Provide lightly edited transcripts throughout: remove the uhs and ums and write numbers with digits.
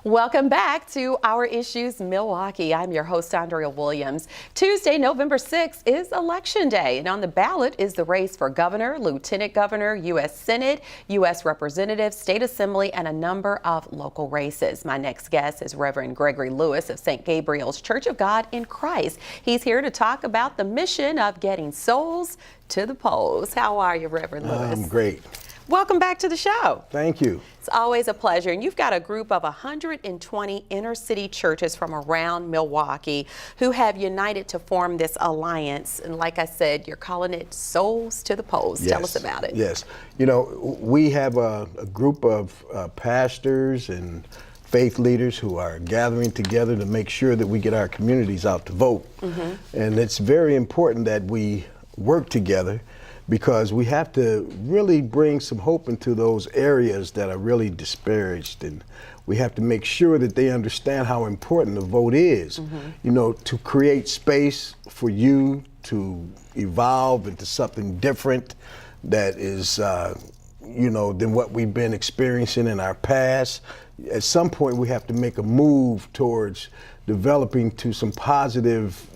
Welcome back to Our Issues Milwaukee. I'm your host, Andrea Williams. Tuesday, November 6th is Election Day, and on the ballot is the race for governor, lieutenant governor, U.S. Senate, U.S. Representative, State Assembly, and a number of local races. My next guest is Reverend Gregory Lewis of St. Gabriel's Church of God in Christ. He's here to talk about the mission of getting souls to the polls. How are you, Reverend Lewis? I'm great. Welcome back to the show. Thank you. It's always a pleasure. And you've got a group of 120 inner city churches from around Milwaukee who have united to form this alliance. And like I said, you're calling it Souls to the Polls. Yes. Tell us about it. Yes. You know, we have a group of pastors and faith leaders who are gathering together to make sure that we get our communities out to vote. And it's very important that we work together, because we have to really bring some hope into those areas that are really disparaged, and we have to make sure that they understand how important the vote is, you know, to create space for you to evolve into something different that is, you know, than what we've been experiencing in our past. At some point, we have to make a move towards developing to some positive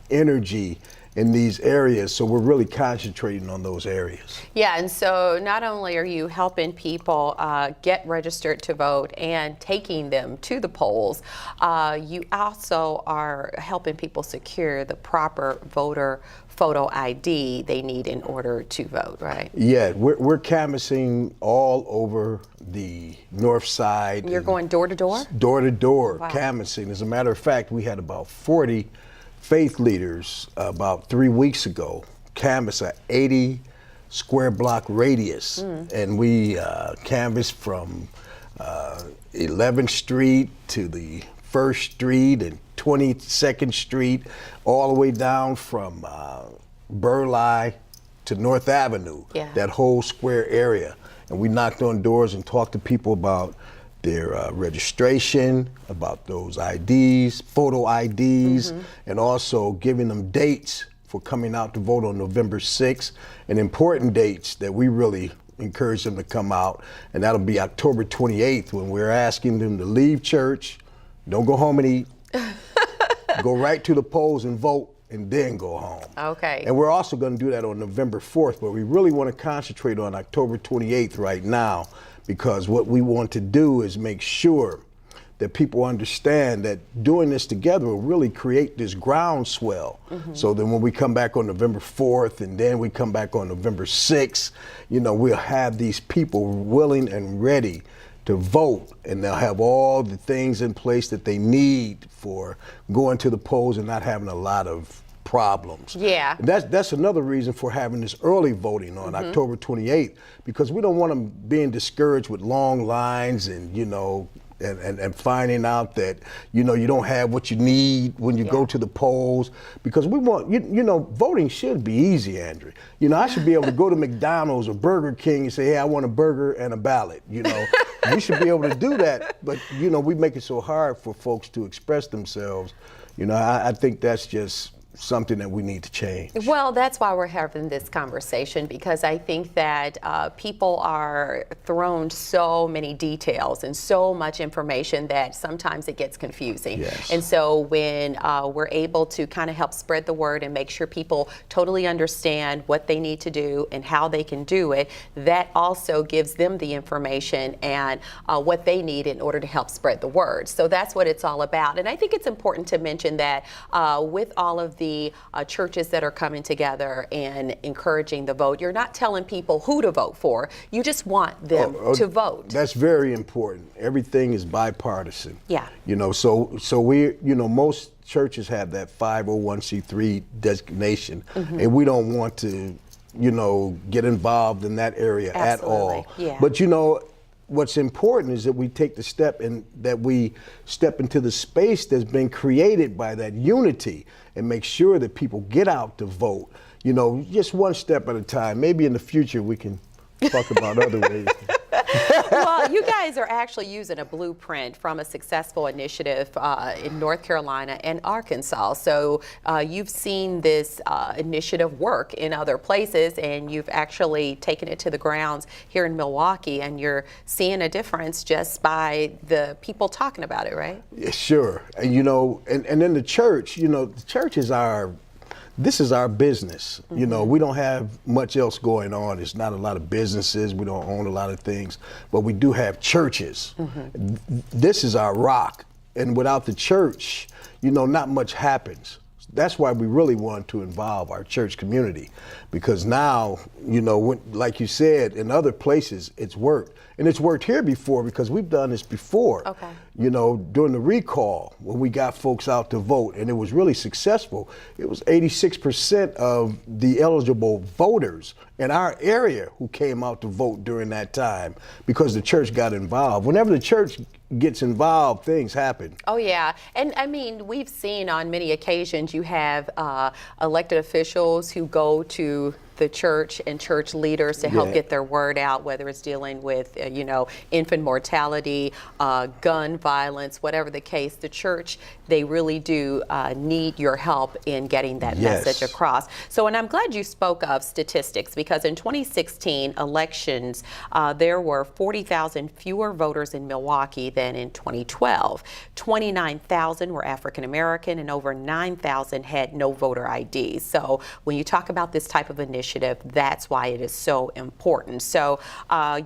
energy in these areas, so we're really concentrating on those areas. Yeah, and so not only are you helping people get registered to vote and taking them to the polls, you also are helping people secure the proper voter photo ID they need in order to vote, right? Yeah, we're canvassing all over the north side. You're going door to door? Door to door, Wow. canvassing. As a matter of fact, we had about 40 faith leaders about 3 weeks ago canvass a 80 square block radius, and we canvassed from 11th Street to the 1st Street and 22nd Street, all the way down from Burleigh to North Avenue, that whole square area. And we knocked on doors and talked to people about their registration, about those IDs, photo IDs, and also giving them dates for coming out to vote on November 6th, and important dates that we really encourage them to come out, and that'll be October 28th, when we're asking them to leave church, don't go home and eat, go right to the polls and vote, and then go home. Okay. And we're also going to do that on November 4th, but we really want to concentrate on October 28th right now, because what we want to do is make sure that people understand that doing this together will really create this groundswell. So then when we come back on November 4th and then we come back on November 6th, you know, we'll have these people willing and ready to vote, and they'll have all the things in place that they need for going to the polls and not having a lot of problems. Yeah. And that's another reason for having this early voting on October 28th, because we don't want them being discouraged with long lines and, you know, and finding out that, you know, you don't have what you need when you go to the polls, because we want, you know, voting should be easy, Andrea. You know, I should be able to go to McDonald's or Burger King and say, hey, I want a burger and a ballot, you know. We should be able to do that, but, you know, we make it so hard for folks to express themselves. You know, I think that's just something that we need to change. Well, that's why we're having this conversation, because I think that people are thrown so many details and so much information that sometimes it gets confusing. Yes. And so when we're able to kind of help spread the word and make sure people totally understand what they need to do and how they can do it, that also gives them the information and what they need in order to help spread the word. So that's what it's all about. And I think it's important to mention that with all of the churches that are coming together and encouraging the vote, you're not telling people who to vote for. You just want them to vote. That's very important. Everything is bipartisan. Yeah. You know, so we, you know, most churches have that 501c3 designation, and we don't want to, you know, get involved in that area at all. Yeah. But, you know, what's important is that we take the step and that we step into the space that's been created by that unity and make sure that people get out to vote. You know, just one step at a time. Maybe in the future we can talk about other ways. Well, you guys are actually using a blueprint from a successful initiative in North Carolina and Arkansas. So you've seen this initiative work in other places, and you've actually taken it to the grounds here in Milwaukee, and you're seeing a difference just by the people talking about it, right? Yeah, sure. And and then the church, the church is this is our business. Mm-hmm. We don't have much else going on. It's not a lot of businesses. We don't own a lot of things, but we do have churches. Mm-hmm. This is our rock. And without the church, not much happens. That's why we really want to involve our church community, because now, like you said, in other places it's worked. And it's worked here before because we've done this before. Okay. During the recall, when we got folks out to vote, and it was really successful. It was 86% of the eligible voters in our area who came out to vote during that time because the church got involved. Whenever the church gets involved, things happen. Oh, yeah. And I mean, we've seen on many occasions you have elected officials who go to the church and church leaders to help get their word out, whether it's dealing with, infant mortality, gun violence, whatever the case. The church, they really do need your help in getting that message across. So, and I'm glad you spoke of statistics, because in 2016 elections, there were 40,000 fewer voters in Milwaukee than in 2012. 29,000 were African American, and over 9,000 had no voter ID. So when you talk about this type of initiative, that's why it is so important. So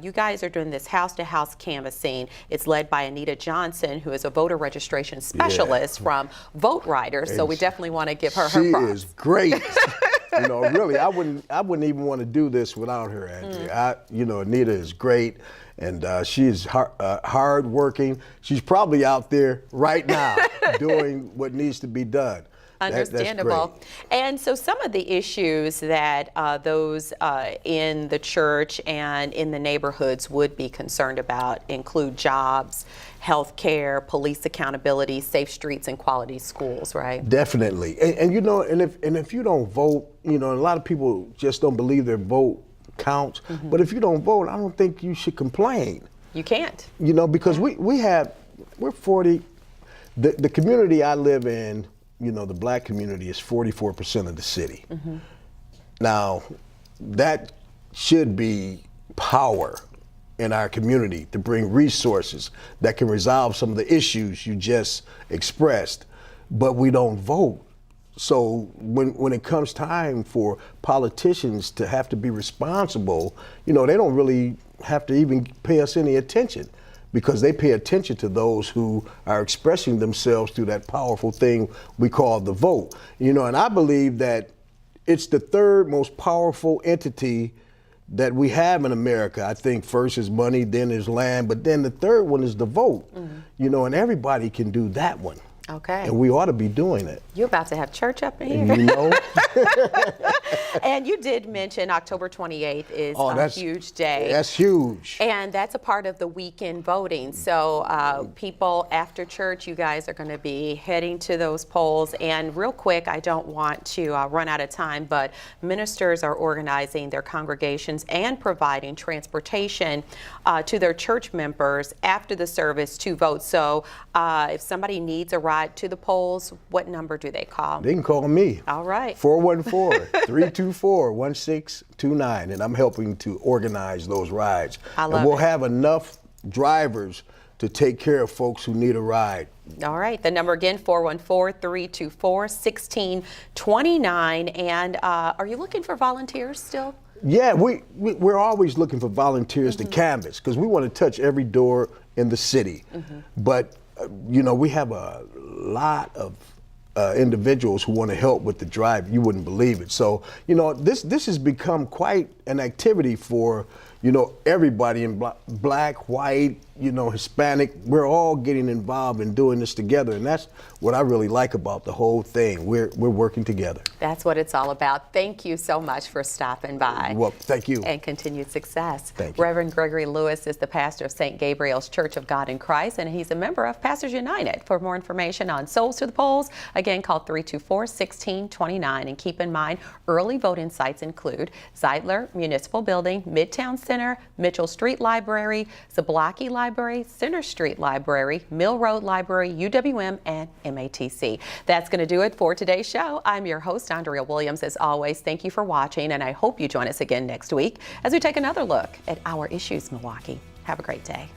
you guys are doing this house-to-house canvassing. It's led by Anita Johnson, who is a voter registration specialist from Vote Riders. So we definitely want to give her her props. She is great. Really, I wouldn't even want to do this without her, Andrea. Anita is great, and she is hard working. She's probably out there right now doing what needs to be done. Understandable. And so some of the issues that those in the church and in the neighborhoods would be concerned about include jobs, health care, police accountability, safe streets, and quality schools, right? Definitely. And if you don't vote, a lot of people just don't believe their vote counts. Mm-hmm. But if you don't vote, I don't think you should complain. You can't. Because we're 40. The community I live in, the black community is 44% of the city. Mm-hmm. Now, that should be power in our community to bring resources that can resolve some of the issues you just expressed, but we don't vote. So when it comes time for politicians to have to be responsible, they don't really have to even pay us any attention, because they pay attention to those who are expressing themselves through that powerful thing we call the vote. And I believe that it's the third most powerful entity that we have in America. I think first is money, then is land, but then the third one is the vote. Mm-hmm. And everybody can do that one. Okay. And we ought to be doing it. You're about to have church up in here. And you did mention October 28th is a huge day. That's huge. And that's a part of the weekend voting. So people after church, you guys are going to be heading to those polls. And real quick, I don't want to run out of time, but ministers are organizing their congregations and providing transportation to their church members after the service to vote. So if somebody needs a ride to the polls, what number do they call? They can call me. All right. 414-324-1629, and I'm helping to organize those rides. I love and we'll it. have enough drivers to take care of folks who need a ride. All right. The number again, 414-324-1629. And are you looking for volunteers still? Yeah, we're always looking for volunteers to canvass, because we want to touch every door in the city. But we have a lot of individuals who want to help with the drive. You wouldn't believe it. So, this has become quite an activity for, everybody in black, white, Hispanic. We're all getting involved in doing this together. And that's what I really like about the whole thing. We're working together. That's what it's all about. Thank you so much for stopping by. Well, thank you. And continued success. Thank you. Reverend Gregory Lewis is the pastor of St. Gabriel's Church of God in Christ, and he's a member of Pastors United. For more information on Souls to the Polls, again, call 324-1629. And keep in mind, early voting sites include Zeitler, Municipal Building, Midtown Center, Mitchell Street Library, Zablocki Library, Center Street Library, Mill Road Library, UWM, and MATC. That's going to do it for today's show. I'm your host, Andrea Williams. As always, thank you for watching, and I hope you join us again next week as we take another look at our issues, Milwaukee. Have a great day.